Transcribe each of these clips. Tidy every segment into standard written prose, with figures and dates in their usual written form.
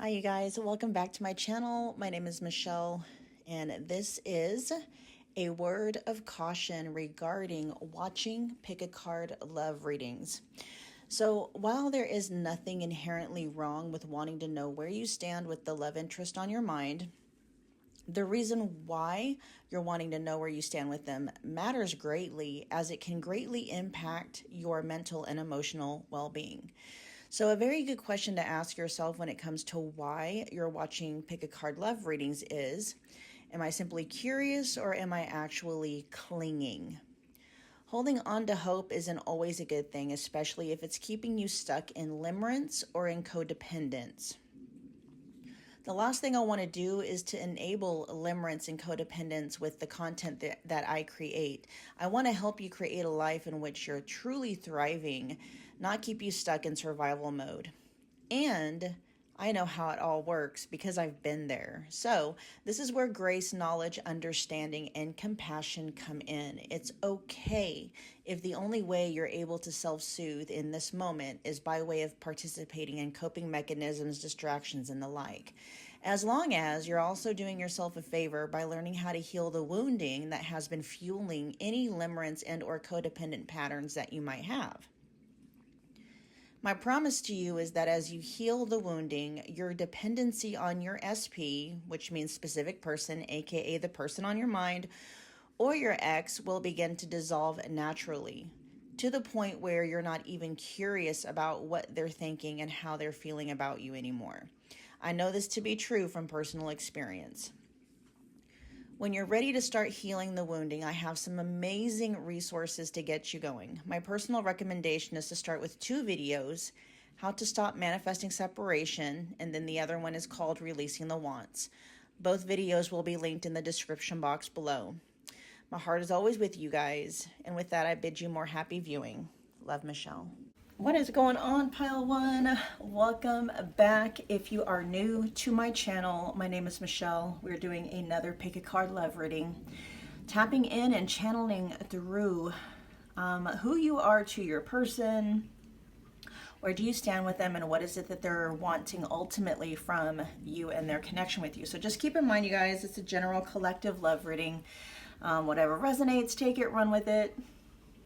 Hi you guys, welcome back to my channel. My name is Michelle and this is a word of caution regarding watching pick a card love readings. So while there is nothing inherently wrong with wanting to know where you stand with the love interest on your mind, the reason why you're wanting to know where you stand with them matters greatly, as it can greatly impact your mental and emotional well-being. So a very good question to ask yourself when it comes to why you're watching pick a card love readings is, am I simply curious or am I actually clinging? Holding on to hope isn't always a good thing, especially if it's keeping you stuck in limerence or in codependence. The last thing I want to do is to enable limerence and codependence with the content that I create. I want to help you create a life in which you're truly thriving, not keep you stuck in survival mode. And I know how it all works because I've been there. So this is where grace, knowledge, understanding, and compassion come in. It's okay if the only way you're able to self-soothe in this moment is by way of participating in coping mechanisms, distractions, and the like. As long as you're also doing yourself a favor by learning how to heal the wounding that has been fueling any limerence and or codependent patterns that you might have. My promise to you is that as you heal the wounding, your dependency on your SP, which means specific person, aka the person on your mind, or your ex, will begin to dissolve naturally, to the point where you're not even curious about what they're thinking and how they're feeling about you anymore. I know this to be true from personal experience. When you're ready to start healing the wounding, I have some amazing resources to get you going. My personal recommendation is to start with 2 videos, how to stop manifesting separation, and then the other one is called Releasing the Wants. Both videos will be linked in the description box below. My heart is always with you guys, and with that I bid you more happy viewing. Love, Michelle. What is going on, Pile One? Welcome back. If you are new to my channel, my name is Michelle. We're doing another pick a card love reading, tapping in and channeling through who you are to your person, where do you stand with them, and what is it that they're wanting ultimately from you and their connection with you. So just keep in mind, you guys, it's a general collective love reading. Whatever resonates, take it, run with it.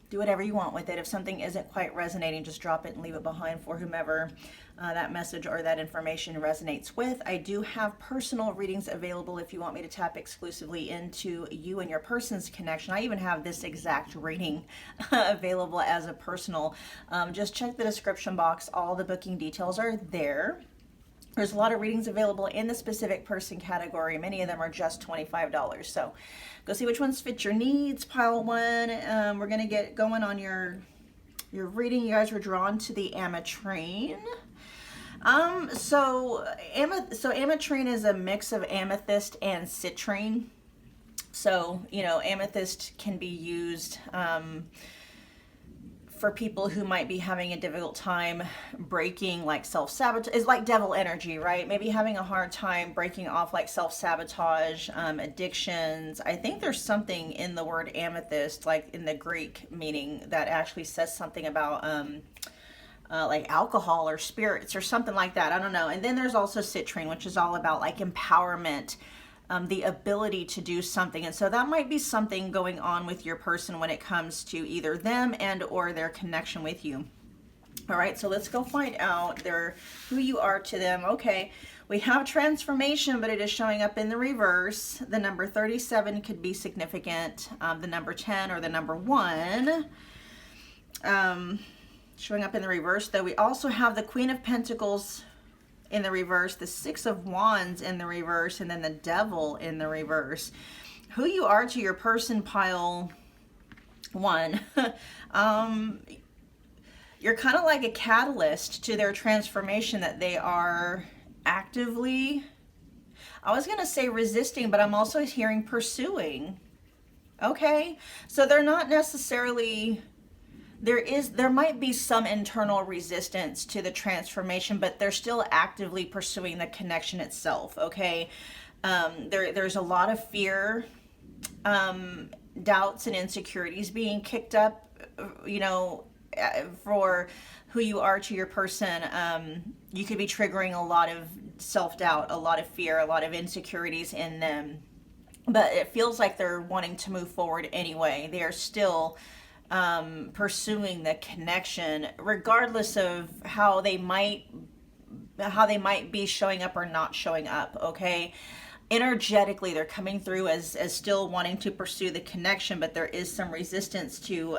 Do whatever you want with it. If something isn't quite resonating, just drop it and leave it behind for whomever that message or that information resonates with. I do have personal readings available if you want me to tap exclusively into you and your person's connection. I even have this exact reading available as a personal. Just check the description box. All the booking details are there. There's a lot of readings available in the specific person category. Many of them are just $25. So go see which ones fit your needs, Pile One. We're going to get going on your reading. You guys were drawn to the Ametrine. So Ametrine is a mix of amethyst and citrine. So, you know, amethyst can be used for people who might be having a difficult time breaking, like self-sabotage. It's like devil energy, right? Maybe having a hard time breaking off like self-sabotage, addictions. I think there's something in the word amethyst, like in the Greek meaning, that actually says something about like alcohol or spirits or something like that. I don't know. And then there's also citrine, which is all about like empowerment, the ability to do something. And so that might be something going on with your person when it comes to either them and or their connection with you. All right, so let's go find out who you are to them. Okay, we have transformation, but it is showing up in the reverse. The number 37 could be significant. The number 10 or the number 1 showing up in the reverse, though. We also have the Queen of Pentacles in the reverse, the 6 of Wands in the reverse, and then the Devil in the reverse. Who you are to your person, Pile One. You're kind of like a catalyst to their transformation that they are actively, I was going to say resisting, but I'm also hearing pursuing. Okay, so they're not necessarily, there might be some internal resistance to the transformation, but they're still actively pursuing the connection itself. Okay, there's a lot of fear, doubts and insecurities being kicked up, you know, for who you are to your person. You could be triggering a lot of self-doubt, a lot of fear, a lot of insecurities in them. But it feels like they're wanting to move forward anyway. They are still pursuing the connection, regardless of how they might be showing up or not showing up. Okay, energetically, they're coming through as still wanting to pursue the connection, but there is some resistance to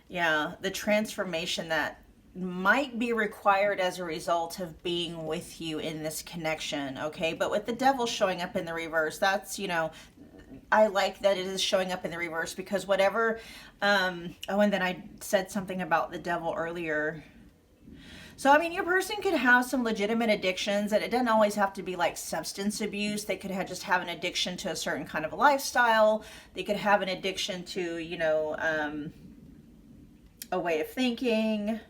the transformation that might be required as a result of being with you in this connection. Okay, but with the devil showing up in the reverse, that's, I like that it is showing up in the reverse, because whatever and then I said something about the devil earlier. So, I mean, your person could have some legitimate addictions, and it doesn't always have to be like substance abuse. They could just have an addiction to a certain kind of lifestyle. They could have an addiction to, a way of thinking.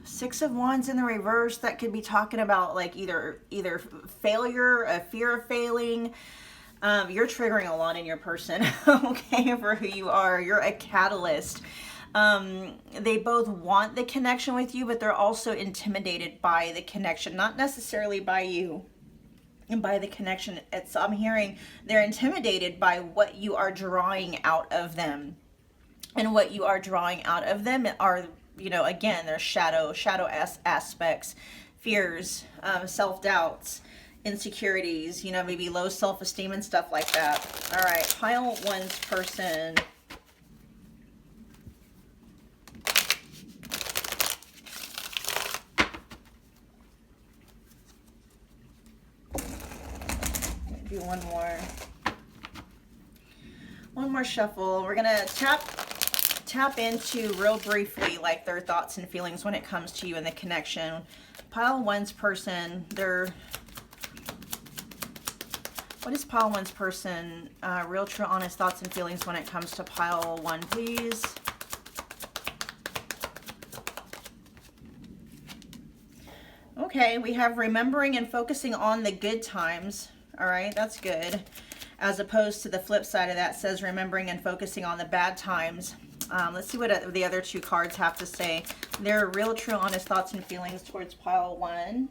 Six of Wands in the reverse, that could be talking about like either failure, a fear of failing. You're triggering a lot in your person, okay, for who you are. You're a catalyst. They both want the connection with you, but they're also intimidated by the connection, not necessarily by you and by the connection. I'm hearing they're intimidated by what you are drawing out of them. And what you are drawing out of them are, again, there's shadow aspects, fears, self-doubts, insecurities, maybe low self-esteem and stuff like that. All right, pile one's person. Do one more shuffle. We're gonna tap into real briefly like their thoughts and feelings when it comes to you and the connection. Pile one's person, what is pile one's person? Real, true, honest thoughts and feelings when it comes to pile one, please. Okay, we have remembering and focusing on the good times. All right, that's good. As opposed to the flip side of that says remembering and focusing on the bad times. Let's see what the other two cards have to say. Their real, true, honest thoughts and feelings towards pile one.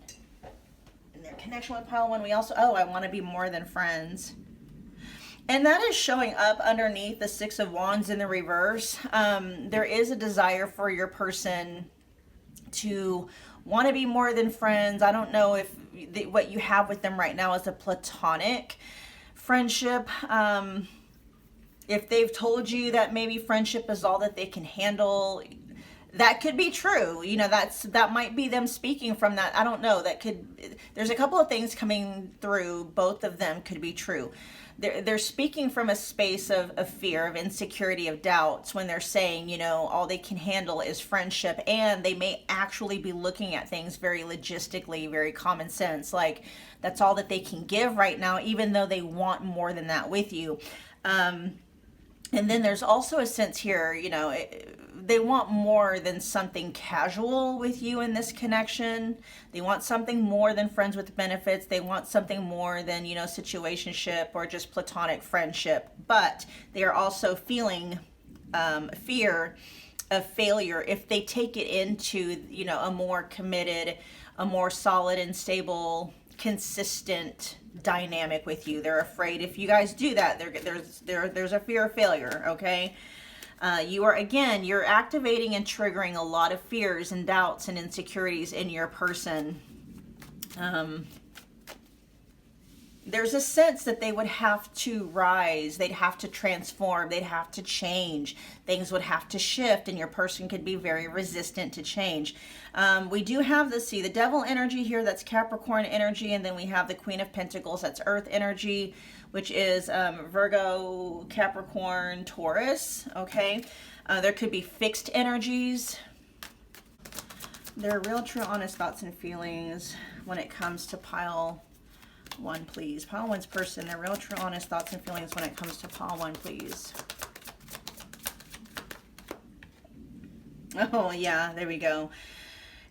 And their connection with pile one. We also, I want to be more than friends. And that is showing up underneath the Six of Wands in the reverse. There is a desire for your person to want to be more than friends. I don't know if what you have with them right now is a platonic friendship. If they've told you that maybe friendship is all that they can handle, that could be true. That might be them speaking from that. I don't know. There's a couple of things coming through. Both of them could be true. They're speaking from a space of fear, of insecurity, of doubts when they're saying, all they can handle is friendship. And they may actually be looking at things very logistically, very common sense. Like that's all that they can give right now, even though they want more than that with you. And then there's also a sense here, they want more than something casual with you in this connection. They want something more than friends with benefits. They want something more than, situationship or just platonic friendship. But they are also feeling fear of failure if they take it into, a more committed, a more solid and stable, consistent dynamic with you. They're afraid if you guys do that, there's a fear of failure. Okay. You're activating and triggering a lot of fears and doubts and insecurities in your person. There's a sense that they would have to rise, they'd have to transform, they'd have to change, things would have to shift, and your person could be very resistant to change. We do have the devil energy here, that's Capricorn energy, and then we have the Queen of Pentacles, that's Earth energy, which is Virgo, Capricorn, Taurus, okay? There could be fixed energies. Their real, true, honest thoughts and feelings when it comes to pile one, please. Pile one's person, their real, true, honest thoughts and feelings when it comes to pile one, please. Oh, yeah, there we go.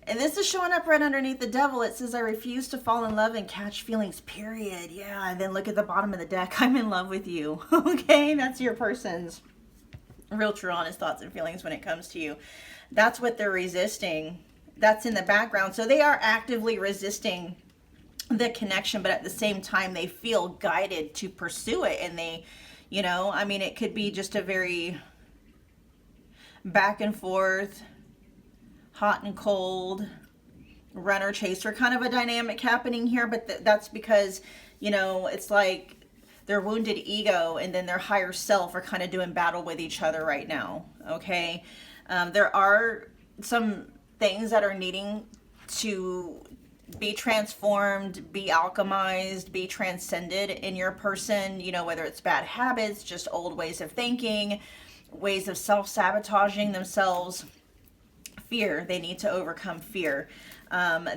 And this is showing up right underneath the devil. It says, I refuse to fall in love and catch feelings, period. Yeah, and then look at the bottom of the deck. I'm in love with you. Okay, that's your person's. real true honest thoughts and feelings when it comes to you. That's what they're resisting. That's in the background. So they are actively resisting the connection, but at the same time they feel guided to pursue it. And they, you know, I mean, it could be just a very back and forth, hot and cold, runner chaser kind of a dynamic happening here. But that's because, you know, it's like their wounded ego and then their higher self are kind of doing battle with each other right now. Okay. There are some things that are needing to be transformed, be alchemized, be transcended in your person, you know, whether it's bad habits, just old ways of thinking, ways of self-sabotaging themselves, fear. They need to overcome fear.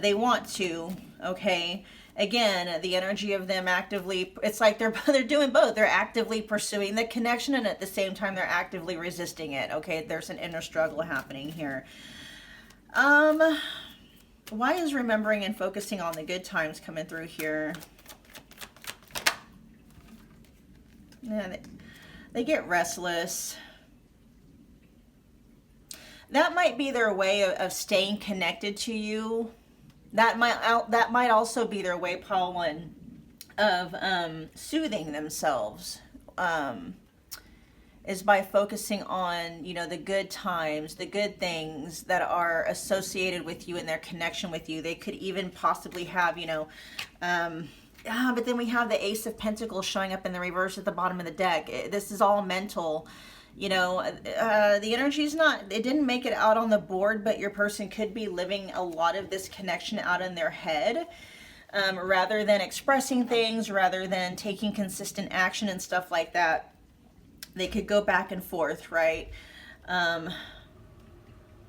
They want to, okay. Again, the energy of them actively, it's like they're doing both. They're actively pursuing the connection and at the same time they're actively resisting it. Okay, there's an inner struggle happening here. Why is remembering and focusing on the good times coming through here? Yeah, they get restless. That might be their way of staying connected to you. That might also be their way, pile one, of soothing themselves. Is by focusing on, you know, the good times, the good things that are associated with you and their connection with you. They could even possibly have, you know, but then we have the Ace of Pentacles showing up in the reverse at the bottom of the deck. This is all mental. You know, the energy's not, it didn't make it out on the board, but your person could be living a lot of this connection out in their head, rather than expressing things, rather than taking consistent action and stuff like that. They could go back and forth, right?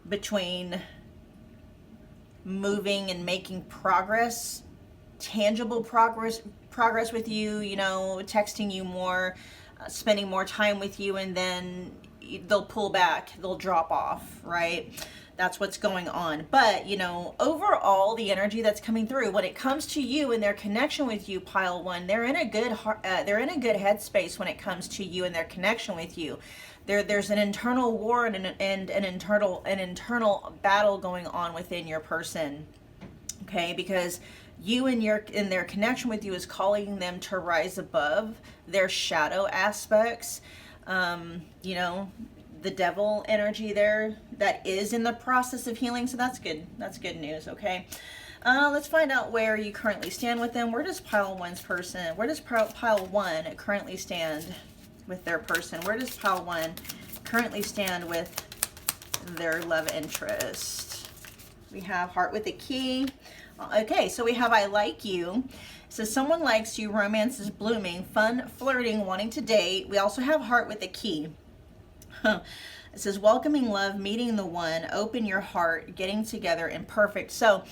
Between moving and making progress, tangible progress with you, you know, texting you more, spending more time with you, and then they'll pull back, they'll drop off, right? That's what's going on. But, you know, overall, the energy that's coming through when it comes to you and their connection with you, pile one, they're in a good headspace when it comes to you and their connection with you. There's an internal war and an internal battle going on within your person. Okay, because you and their connection with you is calling them to rise above their shadow aspects. You know, the devil energy there that is in the process of healing. So that's good. That's good news. Okay. Let's find out where you currently stand with them. Where does pile one currently stand with their person? Where does pile one currently stand with their love interest? We have heart with a key. Okay, so we have I like you. So someone likes you, romance is blooming, fun, flirting, wanting to date. We also have heart with a key. It says welcoming love, meeting the one, open your heart, getting together, and perfect. So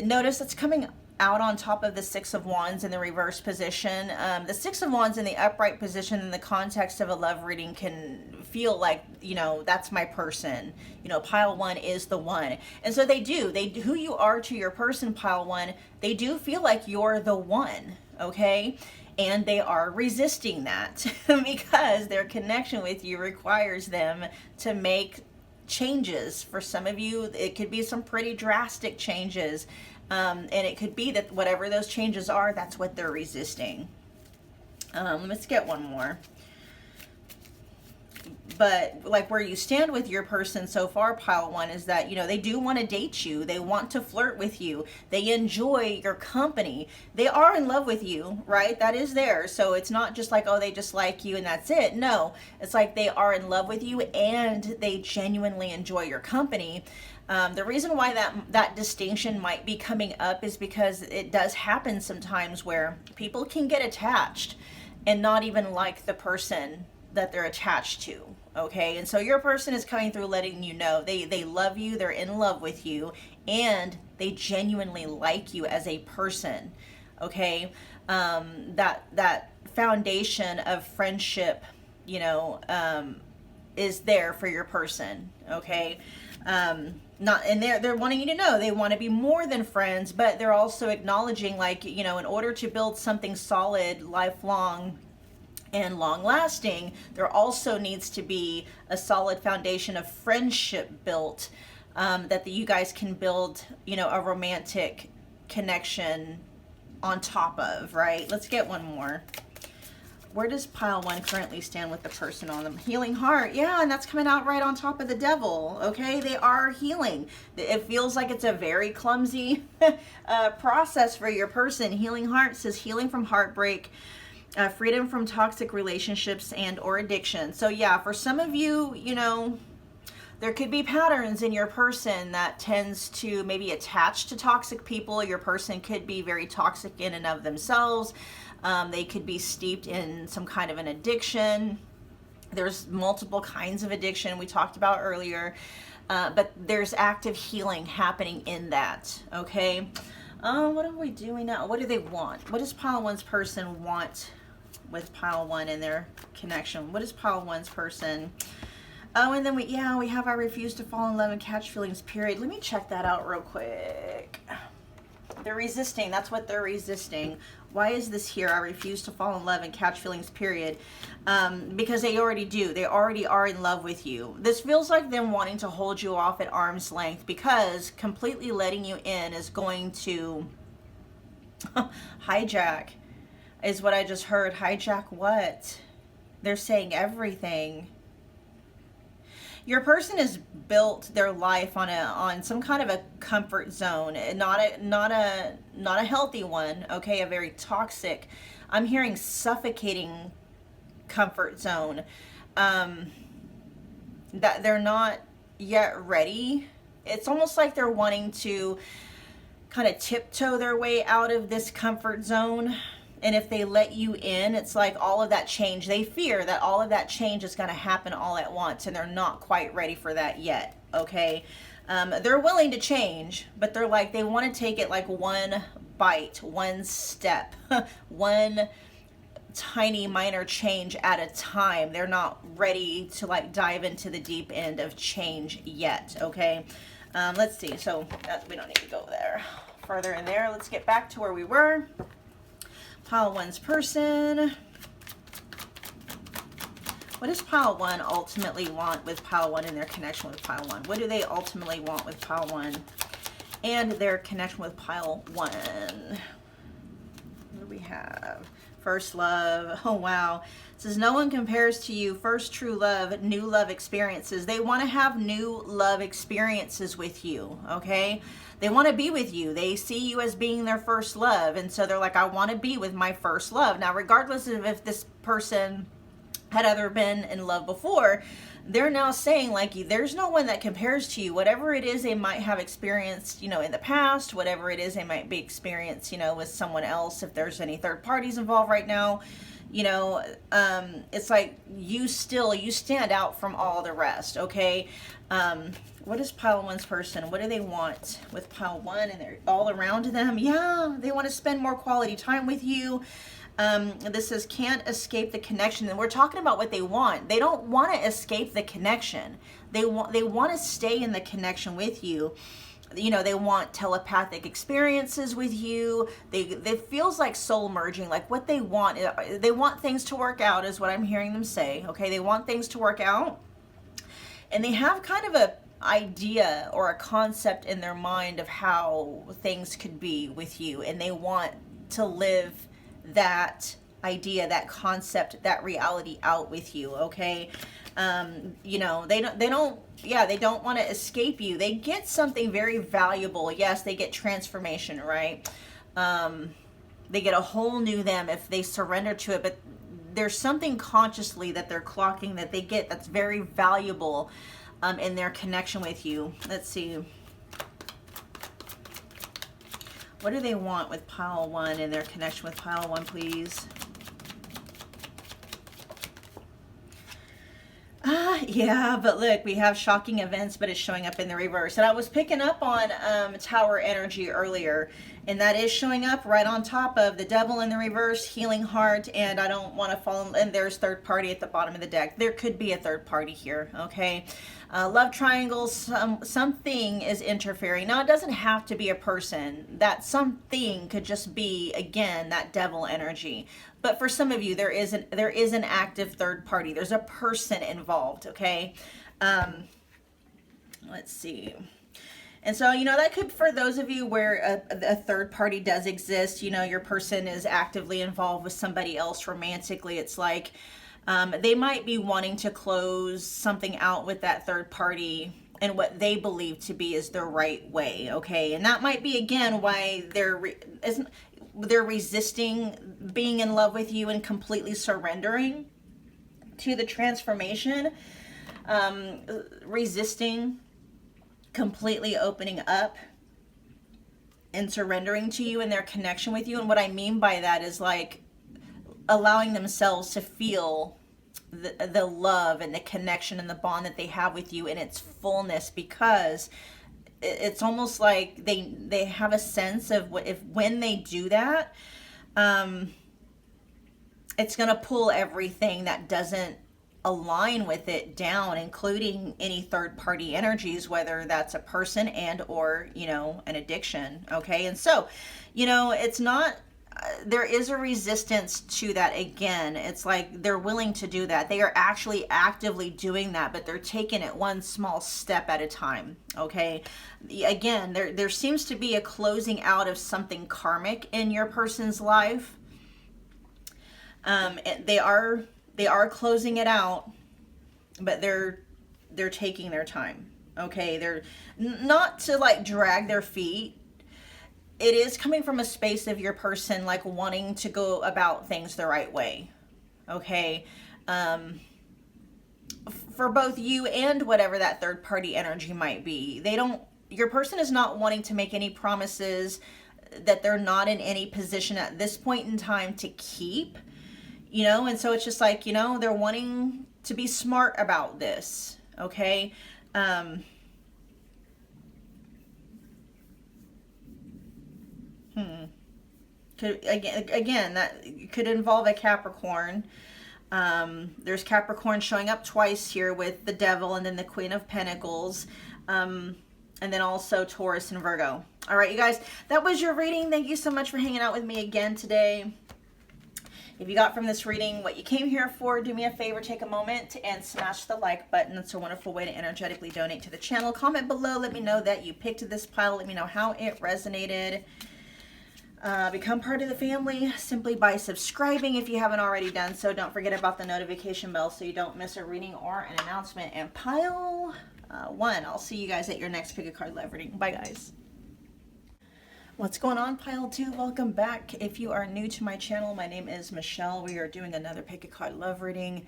notice it's coming out on top of the Six of Wands in the reverse position. The Six of Wands in the upright position in the context of a love reading can feel like, you know, that's my person. You know, pile one is the one. And so they do, who you are to your person, pile one, they do feel like you're the one, okay? And they are resisting that because their connection with you requires them to make changes. For some of you, it could be some pretty drastic changes. And it could be that whatever those changes are, that's what they're resisting. Let's get one more. But like where you stand with your person so far, pile one, is that, you know, they do want to date you. They want to flirt with you. They enjoy your company. They are in love with you, right? That is there. So it's not just like, oh, they just like you and that's it. No, it's like they are in love with you and they genuinely enjoy your company. The reason why that distinction might be coming up is because it does happen sometimes where people can get attached and not even like the person that they're attached to. Okay, and so your person is coming through letting you know they love you, they're in love with you, and they genuinely like you as a person. Okay, that foundation of friendship, you know, is there for your person. Okay, not, and they're wanting you to know they want to be more than friends, but they're also acknowledging, like, you know, in order to build something solid, lifelong, and long lasting, there also needs to be a solid foundation of friendship built, that you guys can build, a romantic connection on top of, right? Let's get one more. Where does pile one currently stand with the person on them? Healing heart. Yeah, and that's coming out right on top of the devil. Okay, they are healing. It feels like it's a very clumsy process for your person. Healing heart says healing from heartbreak, freedom from toxic relationships and or addiction. So yeah, for some of you, there could be patterns in your person that tends to maybe attach to toxic people. Your person could be very toxic in and of themselves. They could be steeped in some kind of an addiction. There's multiple kinds of addiction we talked about earlier, but there's active healing happening in that, okay? What are we doing now? What do they want? What does pile one's person want with pile one in their connection? What is pile one's person? Oh, and then we have I refuse to fall in love and catch feelings, period. Let me check that out real quick. They're resisting. That's what they're resisting. Why is this here? I refuse to fall in love and catch feelings, period. Because they already do. They already are in love with you. This feels like them wanting to hold you off at arm's length, because completely letting you in is going to hijack, is what I just heard. Hijack what? They're saying everything. Your person has built their life on some kind of a comfort zone, not a healthy one, okay? A very toxic, I'm hearing suffocating comfort zone. That they're not yet ready. It's almost like they're wanting to kind of tiptoe their way out of this comfort zone. And if they let you in, it's like all of that change. They fear that all of that change is going to happen all at once, and they're not quite ready for that yet, okay? They're willing to change, but they're like, they want to take it like one bite, one step, one tiny minor change at a time. They're not ready to like dive into the deep end of change yet, okay? Let's see. So we don't need to go there further in there. Let's get back to where we were. Pile one's person. What does pile one ultimately want with pile one in their connection with pile one? What do they ultimately want with pile one and their connection with pile one? What do we have? First love. Oh, wow. It says, no one compares to you. First true love, new love experiences. They want to have new love experiences with you, okay? They want to be with you. They see you as being their first love. And so they're like, I want to be with my first love. Now, regardless of if this person had ever been in love before, they're now saying like, there's no one that compares to you. Whatever it is they might have experienced, in the past, whatever it is they might be experienced, with someone else, if there's any third parties involved right now, it's like you stand out from all the rest, okay? What is pile one's person? What do they want with pile one and they're all around them? Yeah, they want to spend more quality time with you. This says can't escape the connection, and we're talking about what they want. They don't want to escape the connection. They want to stay in the connection with you. They want telepathic experiences with you. They feels like soul merging. Like what they want things to work out is what I'm hearing them say. Okay, they want things to work out, and they have kind of a idea or a concept in their mind of how things could be with you, and they want to live that idea, that concept, that reality out with you, okay? They don't want to escape you. They get something very valuable. Yes, they get transformation, right? They get a whole new them if they surrender to it, but there's something consciously that they're clocking that they get that's very valuable in their connection with you. Let's see. What do they want with pile one in their connection with pile one, please? Yeah, but look, we have shocking events, but it's showing up in the reverse. And I was picking up on tower energy earlier, and that is showing up right on top of the devil in the reverse, healing heart, and I don't want to fall in, and there's third party at the bottom of the deck. There could be a third party here, okay? Love triangles, something is interfering. Now, it doesn't have to be a person. That something could just be, again, that devil energy. But for some of you, there is an active third party. There's a person involved, okay? Let's see. And so, that could, for those of you where a third party does exist, your person is actively involved with somebody else romantically. It's like they might be wanting to close something out with that third party in what they believe to be is the right way, okay? And that might be, again, why they're resisting being in love with you and completely surrendering to the transformation, resisting completely opening up and surrendering to you and their connection with you. And what I mean by that is like allowing themselves to feel the love and the connection and the bond that they have with you in its fullness, because it's almost like they have a sense of when they do that, it's going to pull everything that doesn't align with it down, including any third party energies, whether that's a person and or an addiction, okay? And so it's not there is a resistance to that. Again, it's like they're willing to do that. They are actually actively doing that, but they're taking it one small step at a time, okay? Again, there seems to be a closing out of something karmic in your person's life. They are closing it out, but they're taking their time, okay? They're not to like drag their feet. It is coming from a space of your person like wanting to go about things the right way, okay? For both you and whatever that third party energy might be. Your person is not wanting to make any promises that they're not in any position at this point in time to keep, and so it's just like, they're wanting to be smart about this, okay? Again, that could involve a Capricorn. There's Capricorn showing up twice here with the Devil and then the Queen of Pentacles. And then also Taurus and Virgo. All right, you guys, that was your reading. Thank you so much for hanging out with me again today. If you got from this reading what you came here for, do me a favor, take a moment and smash the like button. It's a wonderful way to energetically donate to the channel. Comment below, let me know that you picked this pile. Let me know how it resonated. Become part of the family simply by subscribing if you haven't already done so. Don't forget about the notification bell so you don't miss a reading or an announcement. And pile 1, I'll see you guys at your next pick a card love reading. Bye, guys. What's going on, pile 2? Welcome back. If you are new to my channel, my name is Michelle. We are doing another pick a card love reading.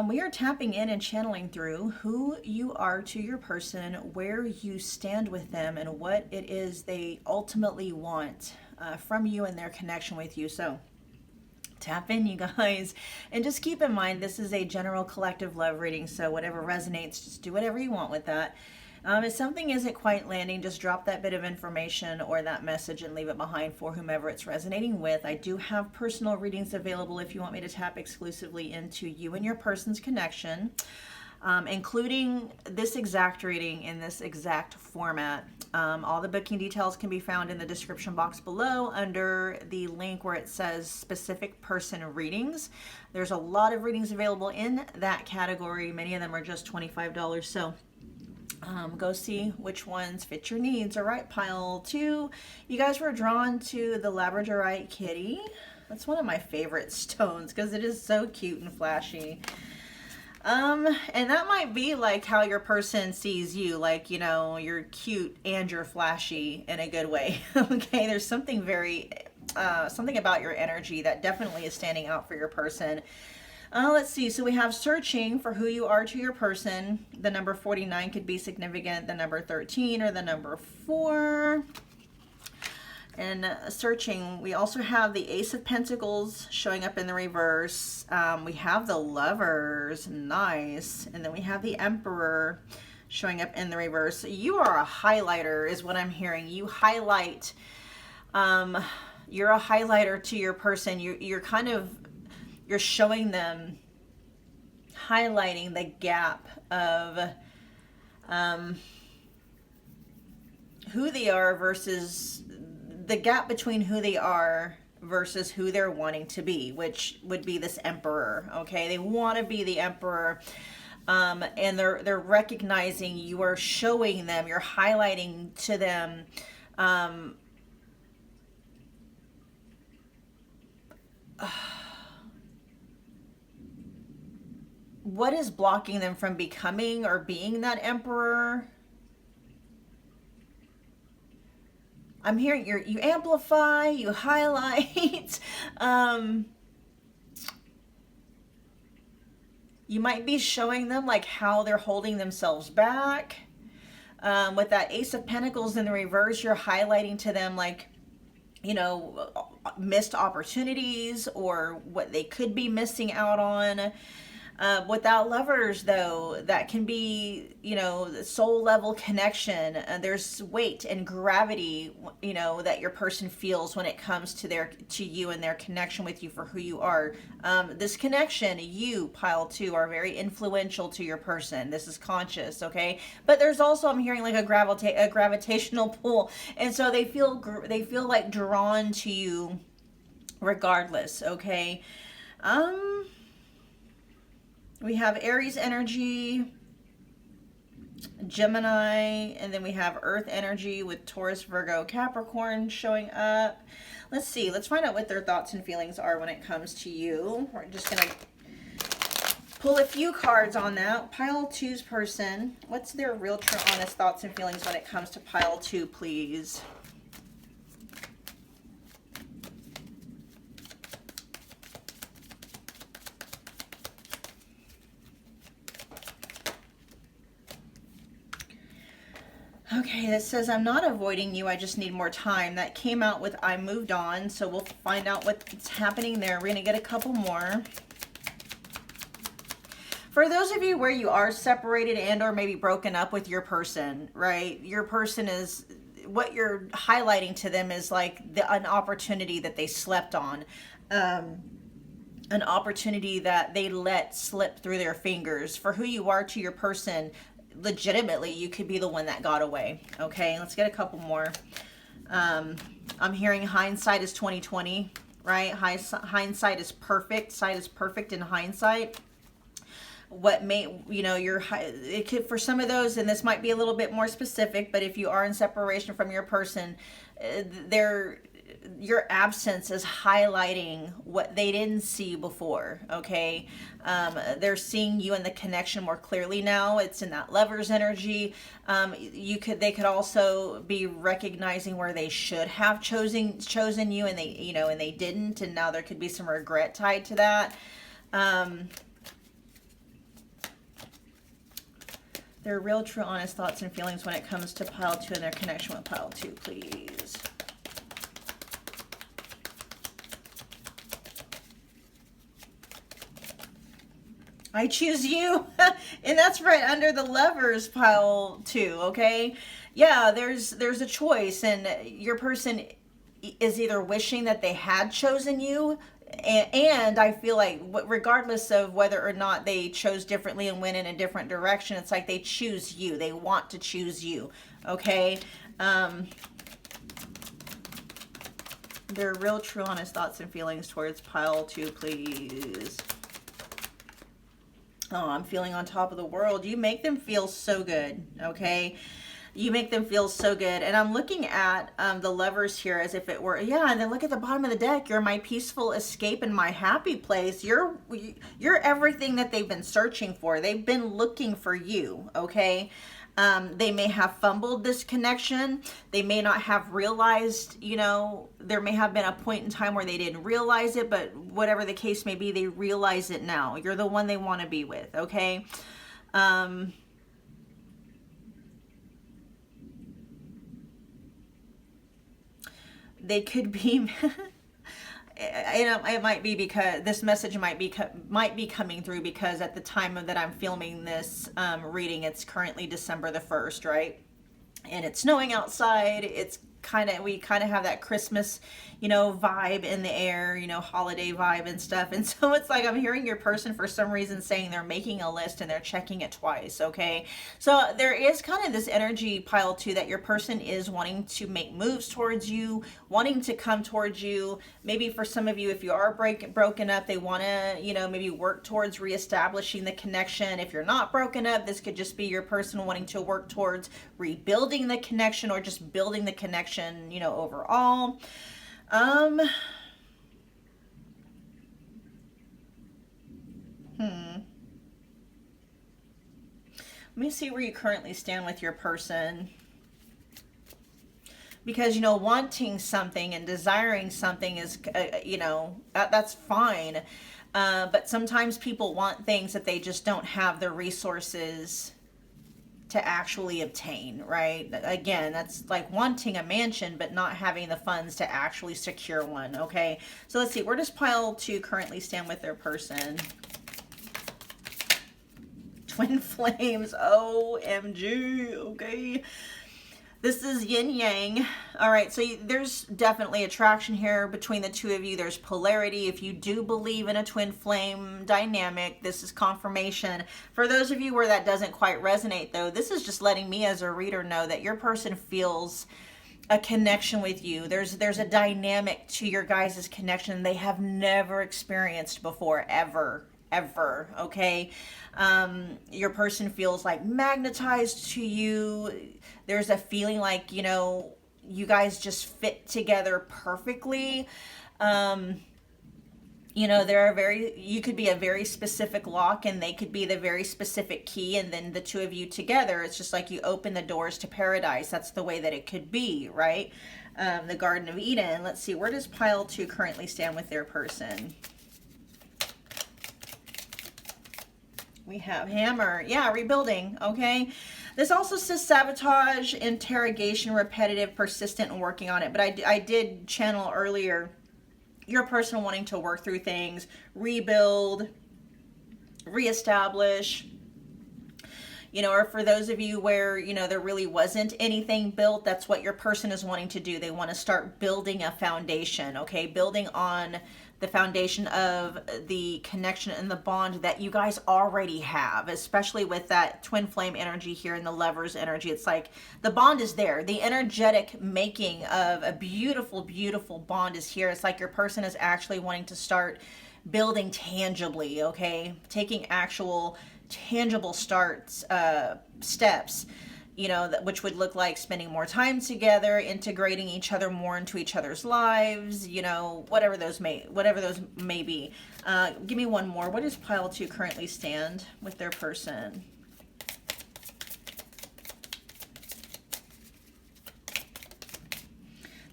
We are tapping in and channeling through who you are to your person, where you stand with them, and what it is they ultimately want from you and their connection with you. So tap in, you guys, and just keep in mind this is a general collective love reading, so whatever resonates, just do whatever you want with that. If something isn't quite landing, just drop that bit of information or that message and leave it behind for whomever it's resonating with. I do have personal readings available if you want me to tap exclusively into you and your person's connection, including this exact reading in this exact format. All the booking details can be found in the description box below under the link where it says specific person readings. There's a lot of readings available in that category. Many of them are just $25. So go see which ones fit your needs. All right, pile 2. You guys were drawn to the Labradorite kitty. That's one of my favorite stones because it is so cute and flashy. And that might be like how your person sees you, like, you're cute and you're flashy in a good way. Okay, there's something something about your energy that definitely is standing out for your person. Let's see. So we have searching for who you are to your person. The number 49 could be significant. The number 13 or the number 4. And searching, we also have the Ace of Pentacles showing up in the reverse. We have the Lovers. Nice. And then we have the Emperor showing up in the reverse. You are a highlighter is what I'm hearing. You highlight. You're a highlighter to your person. You're showing them, highlighting the gap of who they are versus the gap between who they are versus who they're wanting to be, which would be this emperor. Okay, they want to be the emperor, and they're recognizing, you are showing them, you're highlighting to them, what is blocking them from becoming or being that emperor. I'm hearing you amplify, you highlight. You might be showing them like how they're holding themselves back. With that Ace of Pentacles in the reverse, you're highlighting to them like, you know, missed opportunities or what they could be missing out on. Without Lovers, though, that can be, you know, the soul level connection. There's weight and gravity, you know, that your person feels when it comes to you and their connection with you for who you are. This connection, you, pile 2, are very influential to your person. This is conscious, okay? But there's also, I'm hearing like a gravitational pull, and so they feel like drawn to you regardless, okay? We have Aries energy, Gemini, and then we have Earth energy with Taurus, Virgo, Capricorn showing up. Let's see. Let's find out what their thoughts and feelings are when it comes to you. We're just going to pull a few cards on that. Pile 2's person. What's their real, true, honest thoughts and feelings when it comes to pile 2, please? Okay, this says, I'm not avoiding you, I just need more time. That came out with I moved on, so we'll find out what's happening there. We're going to get a couple more. For those of you where you are separated and or maybe broken up with your person, right? Your person is, what you're highlighting to them is like an opportunity that they slept on. An opportunity that they let slip through their fingers. For who you are to your person, legitimately, you could be the one that got away. Okay, let's get a couple more. I'm hearing hindsight is 2020, right? Hindsight is perfect. Sight is perfect in hindsight. What may, you know, it could, for some of those, and this might be a little bit more specific, but if you are in separation from your person, your absence is highlighting what they didn't see before, okay? They're seeing you and the connection more clearly now. It's in that Lovers energy. They could also be recognizing where they should have chosen you, and they didn't, and now there could be some regret tied to that. Their real, true, honest thoughts and feelings when it comes to pile 2 and their connection with pile 2, please. I choose you. And that's right under the Lovers pile 2, okay? Yeah, there's a choice, and your person is either wishing that they had chosen you, and I feel like regardless of whether or not they chose differently and went in a different direction, it's like they choose you. They want to choose you, okay? Their real, true, honest thoughts and feelings towards pile 2, please. Oh, I'm feeling on top of the world. You make them feel so good, okay? You make them feel so good. And I'm looking at the Lovers here as if it were, yeah, and then look at the bottom of the deck. You're my peaceful escape and my happy place. You're everything that they've been searching for. They've been looking for you, okay? They may have fumbled this connection. They may not have realized, you know, there may have been a point in time where they didn't realize it, but whatever the case may be, they realize it now. You're the one they want to be with, okay? They could be... it might be because this message might be coming through because at the time that I'm filming this reading, it's currently December the 1st, right? And it's snowing outside. It's we kind of have that Christmas, vibe in the air, holiday vibe and stuff. And so it's like I'm hearing your person for some reason saying they're making a list and they're checking it twice, okay? So there is kind of this energy pile too that your person is wanting to make moves towards you, wanting to come towards you. Maybe for some of you, if you are broken up, they want to, maybe work towards reestablishing the connection. If you're not broken up, this could just be your person wanting to work towards rebuilding the connection or just building the connection, overall. Let me see where you currently stand with your person. Because, wanting something and desiring something is, that's fine. But sometimes people want things that they just don't have the resources to actually obtain, right? Again, that's like wanting a mansion, but not having the funds to actually secure one, okay? So let's see, where does pile 2 currently stand with their person? Twin flames, OMG, okay? This is yin yang. All right, so there's definitely attraction here between the two of you. There's polarity. If you do believe in a twin flame dynamic, this is confirmation. For those of you where that doesn't quite resonate, though, this is just letting me as a reader know that your person feels a connection with you. There's a dynamic to your guys' connection they have never experienced before, ever, okay? Your person feels like magnetized to you. There's a feeling like, you guys just fit together perfectly. You could be a very specific lock and they could be the very specific key, and then the two of you together, it's just like you open the doors to paradise. That's the way that it could be, right? The Garden of Eden. Let's see, where does pile 2 currently stand with their person? We have Hammer. Yeah, rebuilding. Okay. This also says sabotage, interrogation, repetitive, persistent, and working on it. But I did channel earlier your person wanting to work through things, rebuild, reestablish. Or for those of you where, there really wasn't anything built, that's what your person is wanting to do. They want to start building a foundation, okay? Building on the foundation of the connection and the bond that you guys already have, especially with that twin flame energy here and the lovers energy. It's like the bond is there. The energetic making of a beautiful, beautiful bond is here. It's like your person is actually wanting to start building tangibly, okay? Taking actual tangible steps, which would look like spending more time together, integrating each other more into each other's lives, whatever those may be. Give me one more. What does pile 2 currently stand with their person?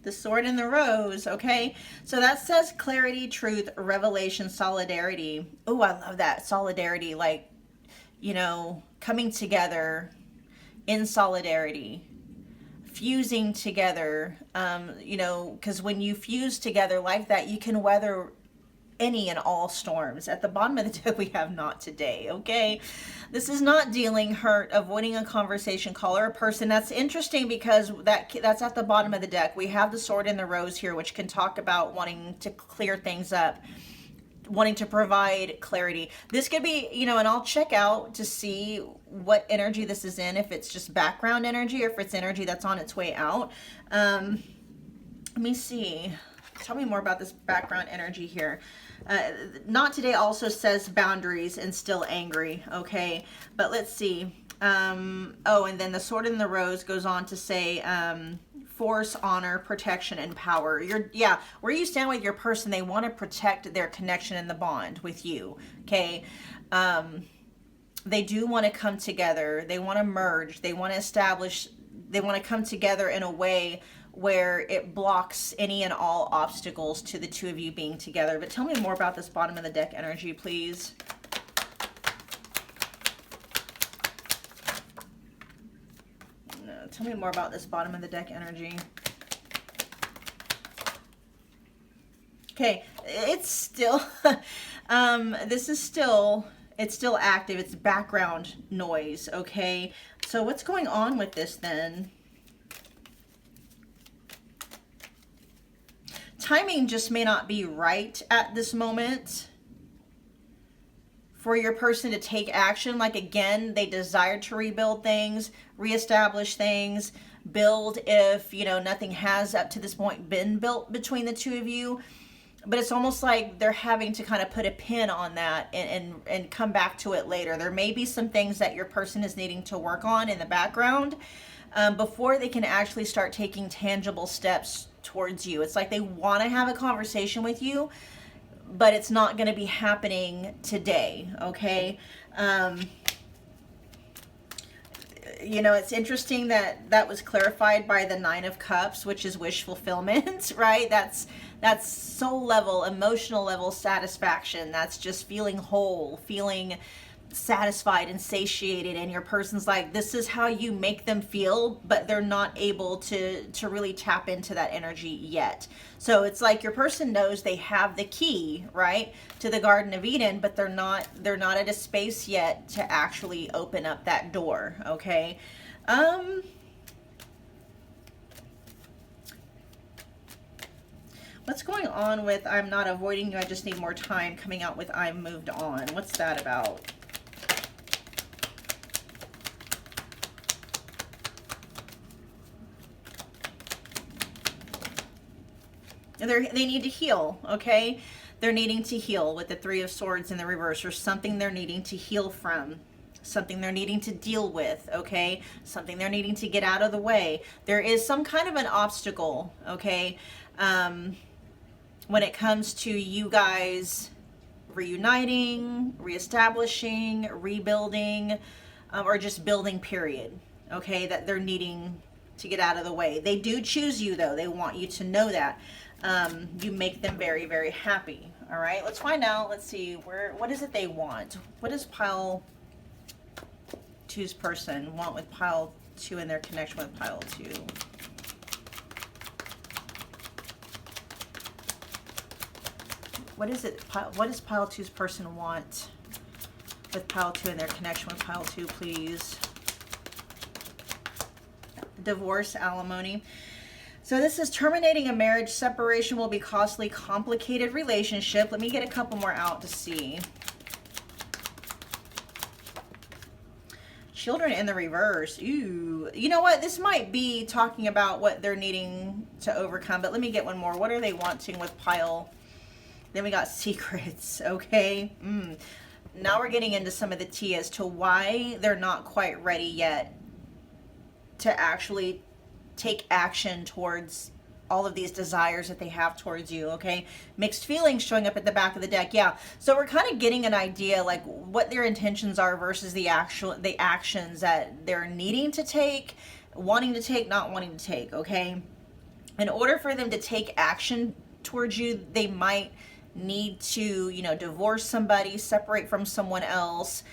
The Sword and the Rose, okay? So that says clarity, truth, revelation, solidarity. Oh, I love that. Solidarity, like, coming together in solidarity, fusing together, because when you fuse together like that, you can weather any and all storms. At the bottom of the deck, we have not today, okay? This is not dealing, hurt, avoiding a conversation, call or a person. That's interesting because that's at the bottom of the deck. We have the Sword and the Rose here, which can talk about wanting to clear things up, wanting to provide clarity. This could be, and I'll check out to see what energy this is in, if it's just background energy or if it's energy that's on its way out. Let me see. Tell me more about this background energy here. Not today also says boundaries and still angry, okay? But let's see. And then the Sword and the Rose goes on to say force, honor, protection, and power. Where you stand with your person, they want to protect their connection and the bond with you, okay? They do want to come together. They want to merge. They want to establish, they want to come together in a way where it blocks any and all obstacles to the two of you being together. But tell me more about this bottom of the deck energy, please. Tell me more about this bottom of the deck energy. Okay, it's still, this is still, it's still active. It's background noise, okay? So what's going on with this then? timing just may not be right at this moment for your person to take action. Like, again, they desire to rebuild things, reestablish things, build if, you know, nothing has up to this point been built between the two of you. But it's almost like they're having to kind of put a pin on that and come back to it later. There may be some things that your person is needing to work on in the background before they can actually start taking tangible steps towards you. It's like they want to have a conversation with you, but it's not going to be happening today, okay? You know, it's interesting that that was clarified by the 9 of Cups, which is wish fulfillment, right? That's soul level, emotional level satisfaction. That's just feeling whole, feeling satisfied and satiated, and your person's like, this is how you make them feel, but they're not able to really tap into that energy yet. So it's like your person knows they have the key, right, to the Garden of Eden, but they're not at a space yet to actually open up that door, okay? What's going on with I'm not avoiding you, I just need more time, coming out with I'm moved on? What's that about? They need to heal, okay? They're needing to heal with the 3 of Swords in the reverse, or something they're needing to heal from, something they're needing to deal with, okay? Something they're needing to get out of the way. There is some kind of an obstacle, okay? When it comes to you guys reuniting, reestablishing, rebuilding, or just building, period, okay? That they're needing to get out of the way. They do choose you, though. They want you to know that. You make them very, very happy. All right, let's find out. Let's see, what is it they want? What does pile 2's person want with pile 2 and their connection with pile 2? What is it? What does pile 2's person want with pile 2 and their connection with pile 2, please? Divorce, alimony. So this is terminating a marriage. Separation will be costly, complicated relationship. Let me get a couple more out to see. Children in the reverse. Ooh. You know what? This might be talking about what they're needing to overcome, but let me get one more. What are they wanting with pile? Then we got secrets, okay? Now we're getting into some of the tea as to why they're not quite ready yet to actually take action towards all of these desires that they have towards you, okay? Mixed feelings showing up at the back of the deck, yeah. So we're kind of getting an idea like what their intentions are versus the actions that they're needing to take, wanting to take, not wanting to take, okay? In order for them to take action towards you, they might need to, you know, divorce somebody, separate from someone else.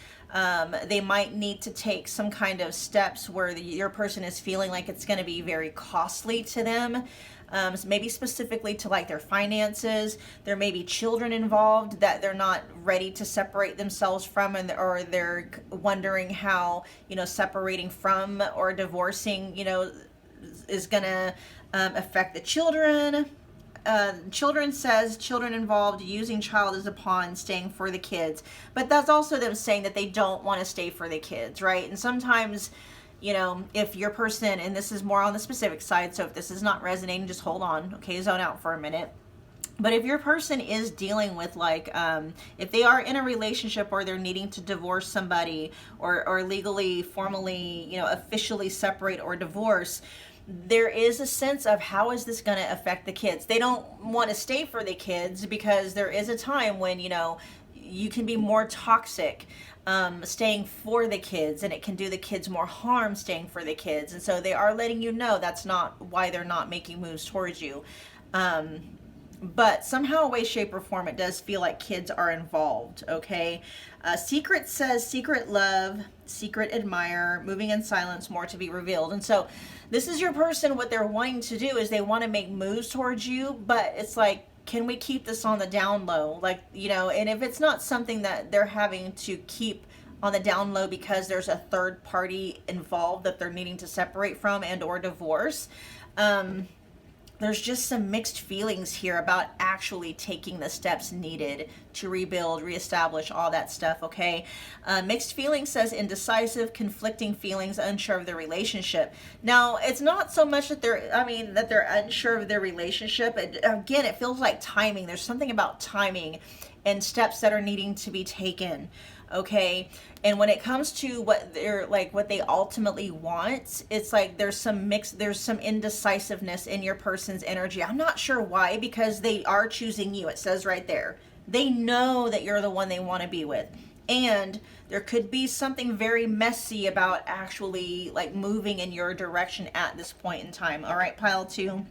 They might need to take some kind of steps where your person is feeling like it's going to be very costly to them. So maybe specifically to like their finances. There may be children involved that they're not ready to separate themselves from, or they're wondering how, you know, separating from or divorcing, you know, is going to affect the children. Children says children involved, using child as a pawn, staying for the kids. But that's also them saying that they don't want to stay for the kids, right? And sometimes, you know, if your person, and this is more on the specific side, so if this is not resonating, just hold on, okay, zone out for a minute. But if your person is dealing with like, if they are in a relationship or they're needing to divorce somebody or legally, formally, you know, officially separate or divorce, there is a sense of how is this going to affect the kids. They don't want to stay for the kids because there is a time when, you know, you can be more toxic staying for the kids, and it can do the kids more harm staying for the kids. And so they are letting you know that's not why they're not making moves towards you. But somehow, way, shape, or form, it does feel like kids are involved, okay? Secret says secret love, secret admire, moving in silence, more to be revealed. And so this is your person. What they're wanting to do is they want to make moves towards you, but it's like, can we keep this on the down low? Like, you know, and if it's not something that they're having to keep on the down low because there's a third there's just some mixed feelings here about actually taking the steps needed to rebuild, reestablish, all that stuff, okay? Mixed feelings says indecisive, conflicting feelings, unsure of their relationship. Now, it's not so much that they're unsure of their relationship. Again, it feels like timing. There's something about timing and steps that are needing to be taken, okay? And when it comes to what they ultimately want, it's like there's some indecisiveness in your person's energy. I'm not sure why, because they are choosing you. It says right there. They know that you're the one they want to be with. And there could be something very messy about actually like moving in your direction at this point in time. All right, pile 2.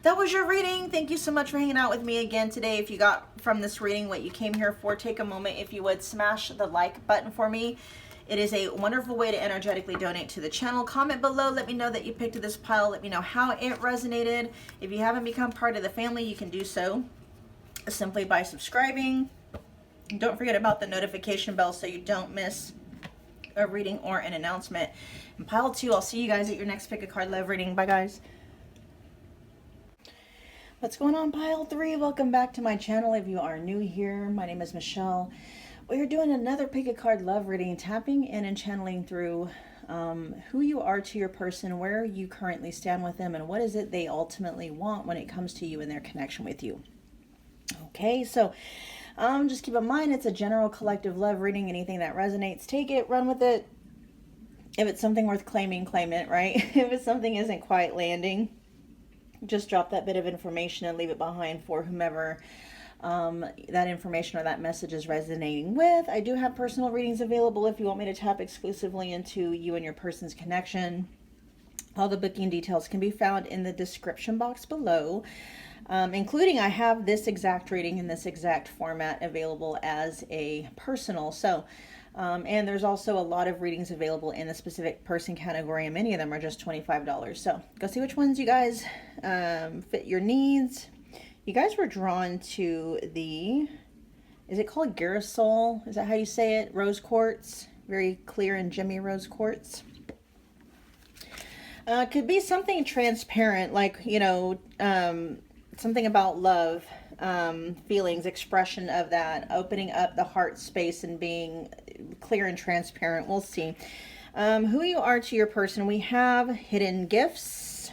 That was your reading. Thank you so much for hanging out with me again today. If you got from this reading what you came here for, take a moment, if you would, smash the like button for me. It is a wonderful way to energetically donate to the channel. Comment below. Let me know that you picked this pile. Let me know how it resonated. If you haven't become part of the family, you can do so simply by subscribing. Don't forget about the notification bell so you don't miss a reading or an announcement. And pile 2, I'll see you guys at your next pick a card love reading. Bye, guys. What's going on, pile 3? Welcome back to my channel. If you are new here, my name is Michelle. We are doing another pick a card love reading, tapping in and channeling through who you are to your person, where you currently stand with them, and what is it they ultimately want when it comes to you and their connection with you. Okay, so just keep in mind it's a general collective love reading. Anything that resonates, take it, run with it. If it's something worth claiming, claim it, right? If it's something isn't quite landing, just drop that bit of information and leave it behind for whomever that information or that message is resonating with. I do have personal readings available if you want me to tap exclusively into you and your person's connection. All the booking details can be found in the description box below, including I have this exact reading in this exact format available as a personal. So and there's also a lot of readings available in the specific person category, and many of them are just $25. So go see which ones you guys fit your needs. You guys were drawn to the, is it called Girasol? Is that how you say it? Rose quartz, very clear and gemmy rose quartz. Could be something transparent, like, you know, something about love, feelings, expression of that, opening up the heart space and being clear and transparent. We'll see. Who you are to your person. We have hidden gifts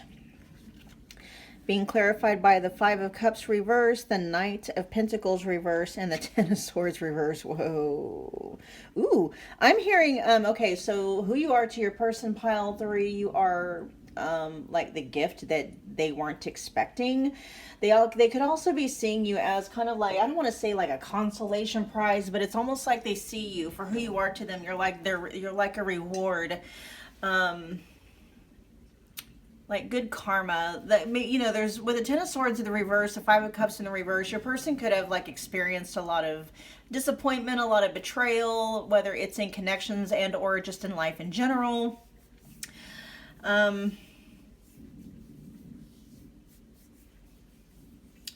being clarified by the 5 of Cups reverse, the Knight of Pentacles reverse, and the 10 of Swords reverse. Whoa. Ooh, I'm hearing, okay, so who you are to your person, pile 3, you are like the gift that they weren't expecting. They could also be seeing you as kind of like, I don't want to say like a consolation prize, but it's almost like they see you for who you are to them. You're like a reward, like good karma. That, you know, there's with the 10 of Swords in the reverse, the 5 of Cups in the reverse, your person could have like experienced a lot of disappointment, a lot of betrayal, whether it's in connections and or just in life in general.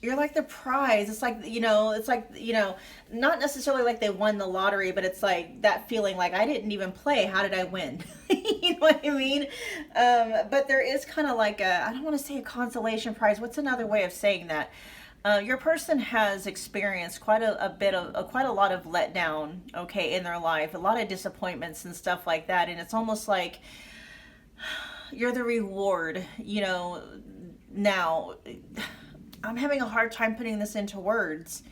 You're like the prize. It's like, you know, not necessarily like they won the lottery, but it's like that feeling like I didn't even play. How did I win? You know what I mean? But there is kind of like a, I don't want to say a consolation prize. What's another way of saying that? Your person has experienced quite a lot of letdown, okay, in their life, a lot of disappointments and stuff like that. And it's almost like you're the reward, you know. Now, I'm having a hard time putting this into words.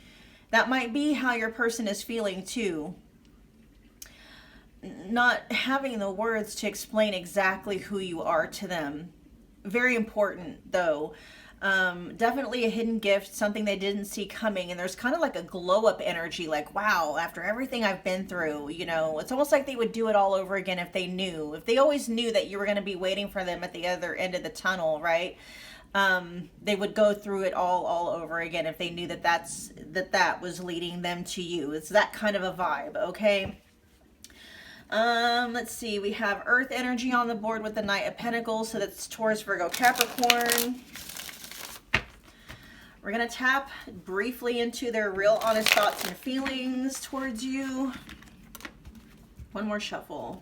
That might be how your person is feeling too. Not having the words to explain exactly who you are to them. Very important though. Definitely a hidden gift, something they didn't see coming. And there's kind of like a glow up energy, like, wow, after everything I've been through, you know, it's almost like they would do it all over again if they knew. If they always knew that you were going to be waiting for them at the other end of the tunnel, right? They would go through it all over again if they knew that that was leading them to you. It's that kind of a vibe, okay? Let's see, we have Earth energy on the board with the Knight of Pentacles, so that's Taurus, Virgo, Capricorn. We're going to tap briefly into their real honest thoughts and feelings towards you. One more shuffle.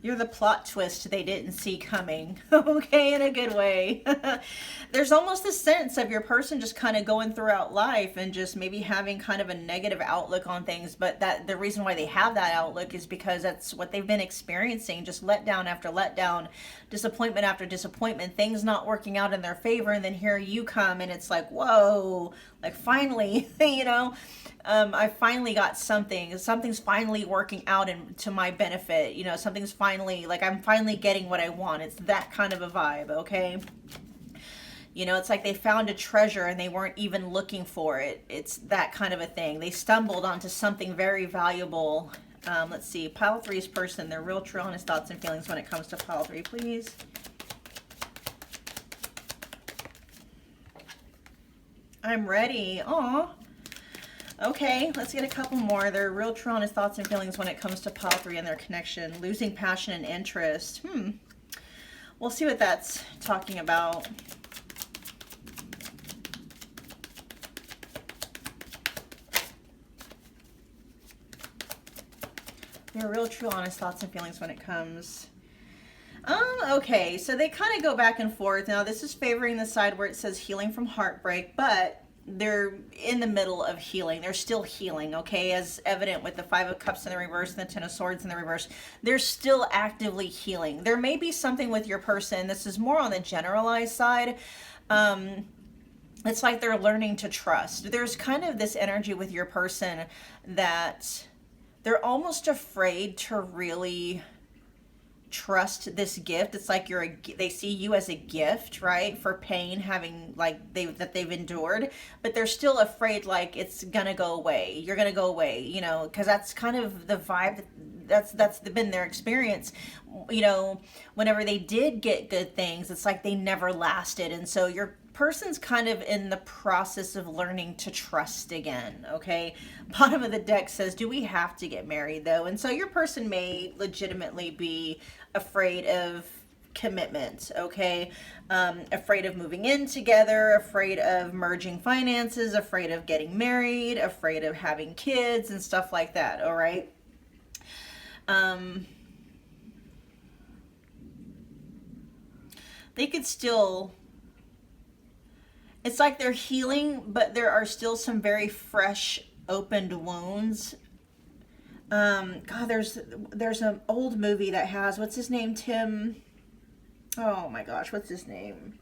You're the plot twist they didn't see coming. Okay, in a good way. There's almost a sense of your person just kind of going throughout life and just maybe having kind of a negative outlook on things, but that the reason why they have that outlook is because that's what they've been experiencing, just letdown after letdown, disappointment after disappointment, things not working out in their favor, and then here you come and it's like, whoa, like finally, you know, I finally got something's finally working out to my benefit, you know, something's finally, like I'm finally getting what I want. It's that kind of a vibe, okay? You know, it's like they found a treasure and they weren't even looking for it. It's that kind of a thing. They stumbled onto something very valuable. Let's see, pile three's person, their real true honest thoughts and feelings when it comes to pile three, please. I'm ready. Aw. Okay, let's get a couple more. Their real true honest thoughts and feelings when it comes to pile three and their connection. Losing passion and interest. We'll see what that's talking about. Their real true honest thoughts and feelings when it comes. Okay, so they kind of go back and forth. Now, this is favoring the side where it says healing from heartbreak, but they're in the middle of healing. They're still healing, okay? As evident with the Five of Cups in the reverse and the Ten of Swords in the reverse. They're still actively healing. There may be something with your person. This is more on the generalized side. It's like they're learning to trust. There's kind of this energy with your person that they're almost afraid to really trust this gift. It's like they see you as a gift, right, for pain having like they've endured, but they're still afraid like it's gonna go away, you're gonna go away, you know, because that's kind of the vibe that's been their experience. You know, whenever they did get good things, it's like they never lasted, and so your person's kind of in the process of learning to trust again, okay? Bottom of the deck says, do we have to get married though? And so your person may legitimately be afraid of commitment, okay? Afraid of moving in together, afraid of merging finances, afraid of getting married, afraid of having kids and stuff like that, all right? They could still, it's like they're healing, but there are still some very fresh opened wounds. God, there's an old movie that has, what's his name, Tim, oh my gosh, what's his name?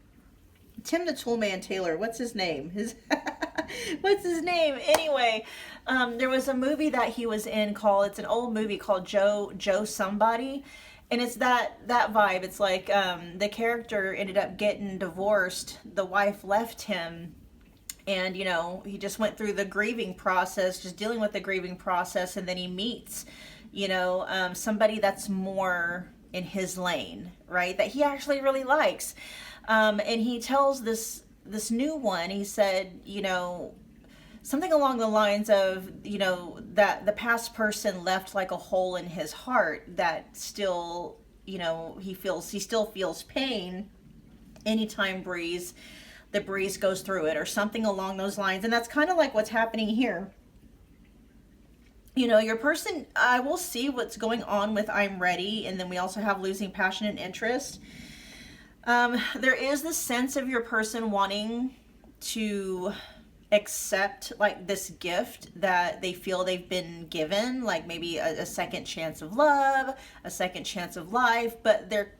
Tim the Toolman Taylor, what's his name? What's his name? Anyway, there was a movie that he was in called, it's an old movie called Joe Somebody. And it's that vibe. It's like the character ended up getting divorced. The wife left him. And, you know, he just went through the grieving process, just dealing with the grieving process. And then he meets, you know, somebody that's more in his lane, right? That he actually really likes. And he tells this new one, he said, you know, something along the lines of, you know, that the past person left like a hole in his heart that still, you know, he still feels pain anytime the breeze goes through it, or something along those lines. And that's kind of like what's happening here. You know, your person, I will see what's going on with I'm ready. And then we also have losing passion and interest. There is this sense of your person wanting to accept like this gift that they feel they've been given, like maybe a second chance of love, a second chance of life, but they're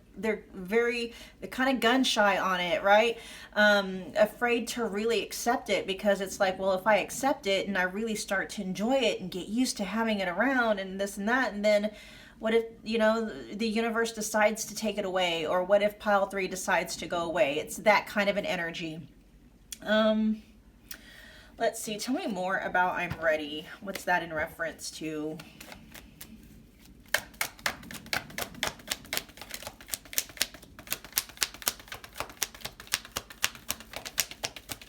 kind of gun shy on it, right? Afraid to really accept it, because it's like, well, if I accept it and I really start to enjoy it and get used to having it around and this and that, and then what if, you know, the universe decides to take it away, or what if pile three decides to go away? It's that kind of an energy. Let's see, tell me more about I'm ready. What's that in reference to?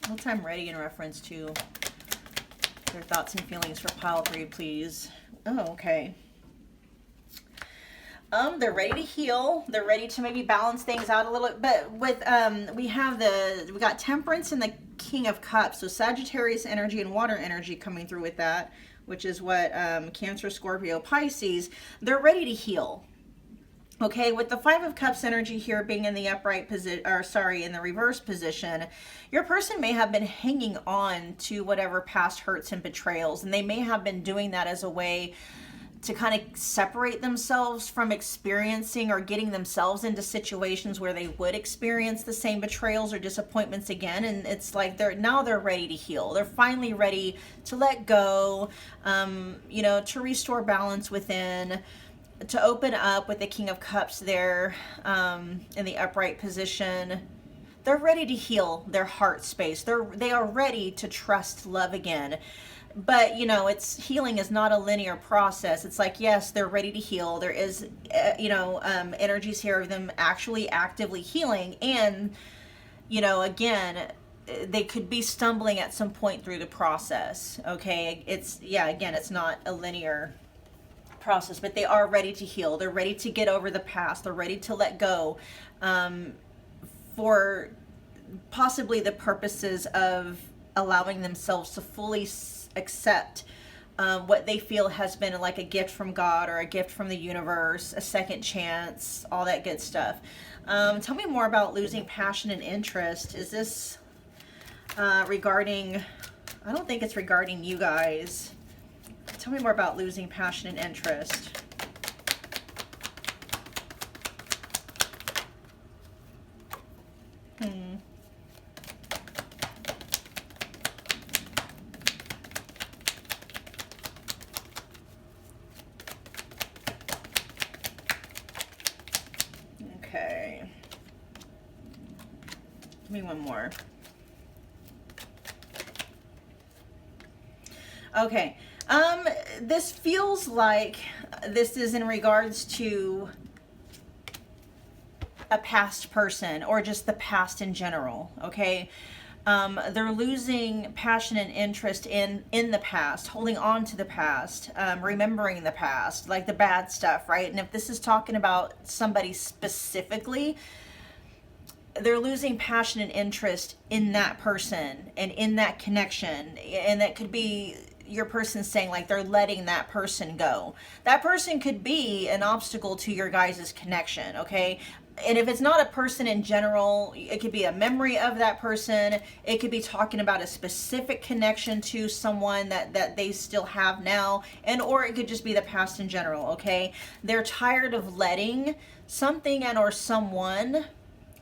What's I'm ready in reference to? Their thoughts and feelings for pile three, please. Oh, okay. They're ready to heal. They're ready to maybe balance things out a little bit. But with we got Temperance and the King of Cups. So Sagittarius energy and water energy coming through with that, which is what Cancer, Scorpio, Pisces. They're ready to heal. Okay, with the Five of Cups energy here being in the upright position, or sorry, in the reverse position, your person may have been hanging on to whatever past hurts and betrayals, and they may have been doing that as a way to kind of separate themselves from experiencing or getting themselves into situations where they would experience the same betrayals or disappointments again. And it's like they're ready to heal. They're finally ready to let go, you know, to restore balance within, to open up with the King of Cups there in the upright position. They're ready to heal their heart space. They are ready to trust love again. But, you know, healing is not a linear process. It's like, yes, they're ready to heal. There is, you know, energies here of them actually actively healing. And, you know, again, they could be stumbling at some point through the process. Okay. Again, it's not a linear process, but they are ready to heal. They're ready to get over the past. They're ready to let go for possibly the purposes of allowing themselves to fully accept what they feel has been like a gift from God or a gift from the universe, a second chance, all that good stuff. Tell me more about losing passion and interest. Is this regarding, I don't think it's regarding you guys. Tell me more about losing passion and interest. Okay. Give me one more. Okay. This feels like this is in regards to a past person or just the past in general. Okay. They're losing passion and interest in the past, holding on to the past, remembering the past, like the bad stuff, right? And if this is talking about somebody specifically, they're losing passion and interest in that person and in that connection. And that could be your person saying like they're letting that person go. That person could be an obstacle to your guys' connection, okay? And if it's not a person in general, it could be a memory of that person. It could be talking about a specific connection to someone that they still have now. And or it could just be the past in general, okay? They're tired of letting something and or someone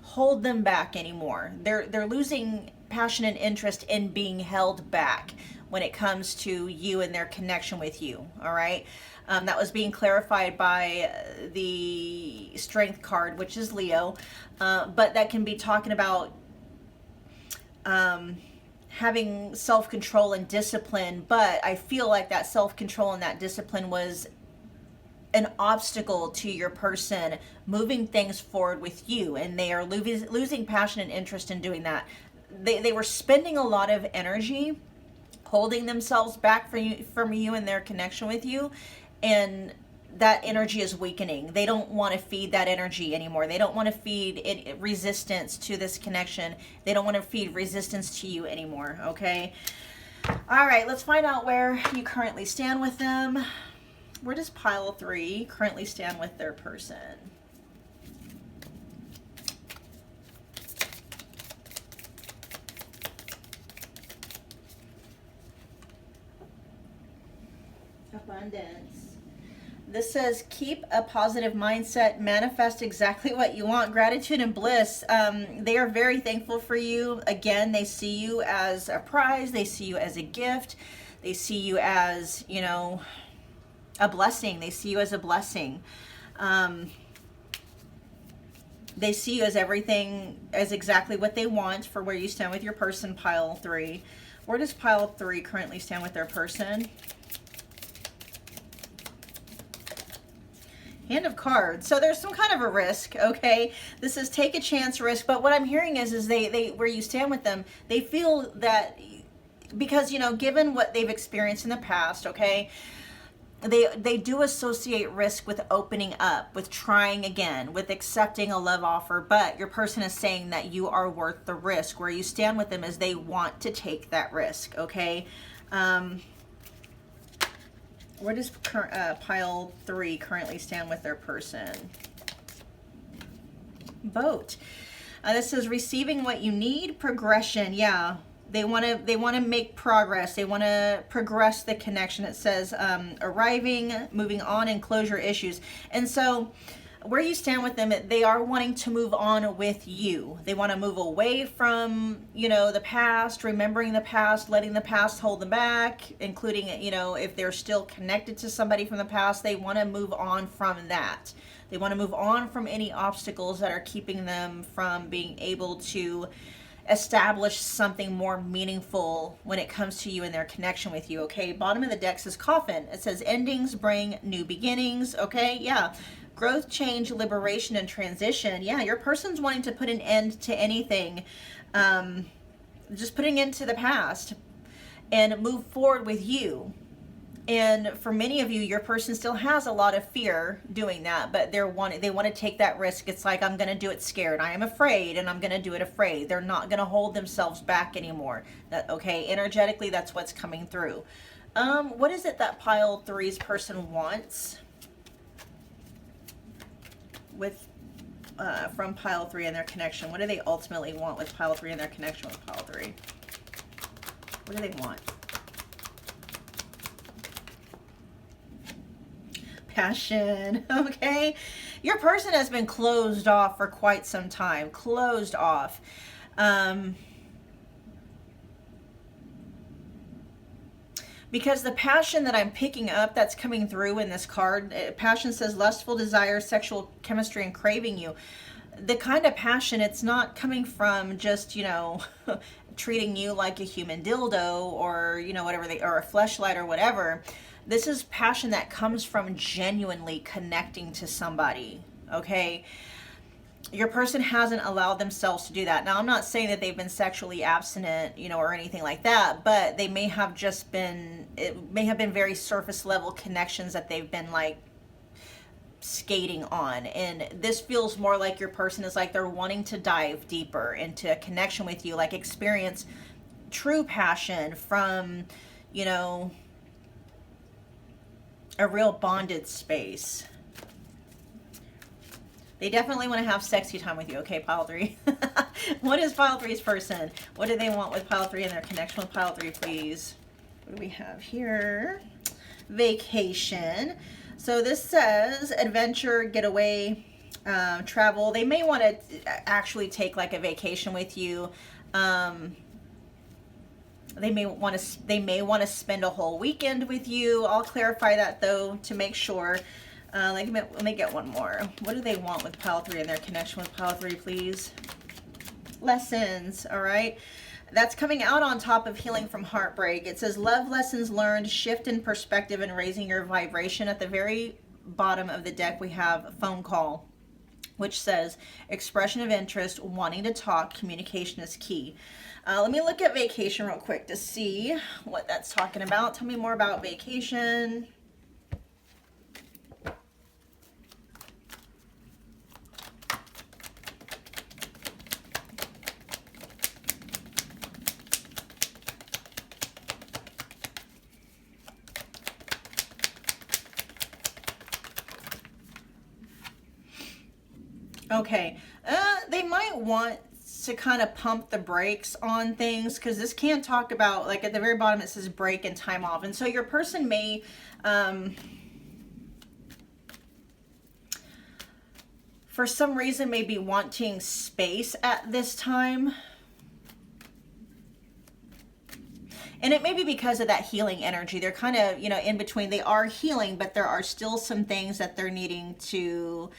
hold them back anymore. They're losing passion and interest in being held back when it comes to you and their connection with you, all right? That was being clarified by the Strength card, which is Leo, but that can be talking about having self-control and discipline, but I feel like that self-control and that discipline was an obstacle to your person moving things forward with you, and they are losing passion and interest in doing that. They were spending a lot of energy holding themselves back from you and their connection with you, and that energy is weakening. They don't want to feed that energy anymore. They don't want to feed resistance to this connection. They don't want to feed resistance to you anymore, okay? All right, let's find out where you currently stand with them. Where does pile 3 currently stand with their person? Abundance. This says keep a positive mindset, manifest exactly what you want, gratitude and bliss. They are very thankful for you. Again, they see you as a prize. They see you as a gift. They see you as, you know, a blessing. They see you as a blessing. They see you as everything, as exactly what they want for where you stand with your person, pile 3. Where does pile 3 currently stand with their person? Hand of Cards. So there's some kind of a risk, okay? This is take a chance risk, but what I'm hearing is they where you stand with them, they feel that because, you know, given what they've experienced in the past, okay, they do associate risk with opening up, with trying again, with accepting a love offer, but your person is saying that you are worth the risk. Where you stand with them is they want to take that risk, okay? Where does pile 3 currently stand with their person? Boat. This is receiving what you need, progression. Yeah, they want to make progress. They want to progress the connection. It says arriving, moving on, and closure issues. And so where you stand with them, they are wanting to move on with you. They want to move away from, you know, the past, remembering the past, letting the past hold them back, including, you know, if they're still connected to somebody from the past, they want to move on from that. They want to move on from any obstacles that are keeping them from being able to establish something more meaningful when it comes to you and their connection with you. Okay, bottom of the deck says coffin. It says endings bring new beginnings. Okay, yeah, growth, change, liberation, and transition. Yeah, your person's wanting to put an end to anything, just putting into the past and move forward with you. And for many of you, your person still has a lot of fear doing that, but they want to take that risk. It's like, I'm going to do it scared. I am afraid, and I'm going to do it afraid. They're not going to hold themselves back anymore. That, okay, energetically, that's what's coming through. What is it that pile 3's person wants with from pile 3 and their connection? What do they ultimately want with pile 3 and their connection with pile 3? What do they want? Passion. Okay, your person has been closed off for quite some time. Closed off. Because the passion that I'm picking up that's coming through in this card, passion says lustful desire, sexual chemistry, and craving you. The kind of passion, it's not coming from just, you know, treating you like a human dildo or, you know, whatever or a fleshlight or whatever. This is passion that comes from genuinely connecting to somebody, okay? Your person hasn't allowed themselves to do that. Now, I'm not saying that they've been sexually abstinent, you know, or anything like that, but they may have just been, it may have been very surface level connections that they've been like skating on. And this feels more like your person is like they're wanting to dive deeper into a connection with you, like experience true passion from, you know, a real bonded space. They definitely want to have sexy time with you. Okay, pile 3. What is pile 3's person? What do they want with pile 3 and their connection with pile 3, please? What do we have here? Vacation. So this says adventure, getaway, travel. They may want to actually take like a vacation with you. They may want to spend a whole weekend with you. I'll clarify that though to make sure. Let me get one more. What do they want with pile 3 and their connection with pile 3, please? Lessons, all right? That's coming out on top of healing from heartbreak. It says love lessons learned, shift in perspective, and raising your vibration. At the very bottom of the deck, we have phone call, which says expression of interest, wanting to talk, communication is key. Let me look at vacation real quick to see what that's talking about. Tell me more about vacation. Okay, they might want to kind of pump the brakes on things because this can talk about, like at the very bottom it says break and time off. And so your person may, for some reason, may be wanting space at this time. And it may be because of that healing energy. They're kind of, you know, in between. They are healing, but there are still some things that they're needing to,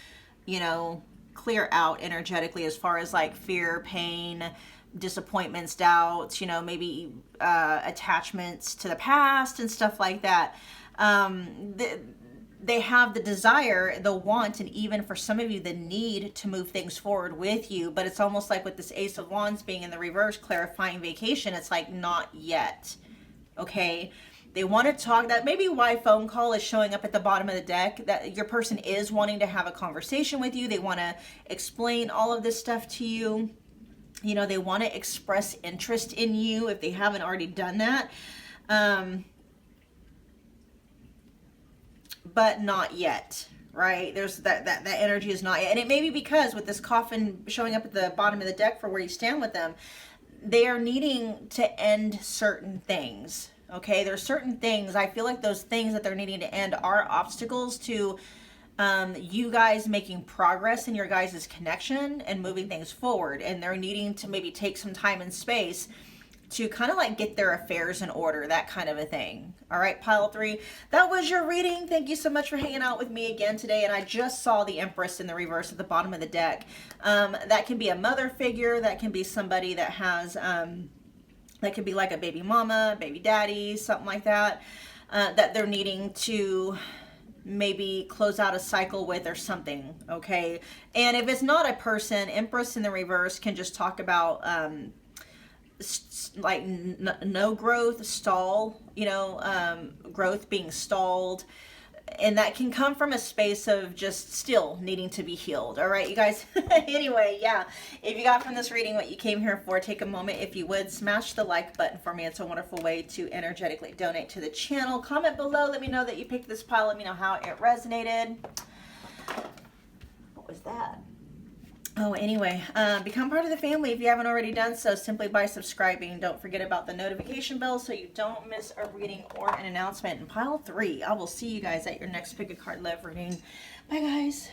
you know, clear out energetically as far as like fear, pain, disappointments, doubts, you know, maybe attachments to the past and stuff like that. They have the desire, the want, and even for some of you, the need to move things forward with you. But it's almost like with this Ace of Wands being in the reverse, clarifying vacation, it's like not yet. Okay. They want to talk. That may be why phone call is showing up at the bottom of the deck, that your person is wanting to have a conversation with you. They want to explain all of this stuff to you. You know, they want to express interest in you if they haven't already done that. But not yet. right? There's that energy is not, and it may be because with this coffin showing up at the bottom of the deck for where you stand with them, they are needing to end certain things. Okay, there's certain things, I feel like those things that they're needing to end are obstacles to you guys making progress in your guys' connection and moving things forward. And they're needing to maybe take some time and space to kind of like get their affairs in order, that kind of a thing. All right, pile 3, that was your reading. Thank you so much for hanging out with me again today. And I just saw the Empress in the reverse at the bottom of the deck. That can be a mother figure. That can be somebody that has, that could be like a baby mama, baby daddy, something like that, that they're needing to maybe close out a cycle with or something. Okay, and if it's not a person, Empress in the reverse can just talk about like no growth, stall, you know, growth being stalled, and that can come from a space of just still needing to be healed. All right, you guys. Anyway, yeah, if you got from this reading what you came here for, take a moment, if you would, smash the like button for me. It's a wonderful way to energetically donate to the channel. Comment below, let me know that you picked this pile, let me know how it resonated. What was that? Oh, anyway, become part of the family if you haven't already done so, simply by subscribing. Don't forget about the notification bell so you don't miss a reading or an announcement. And pile 3, I will see you guys at your next Pick a Card Love reading. Bye, guys.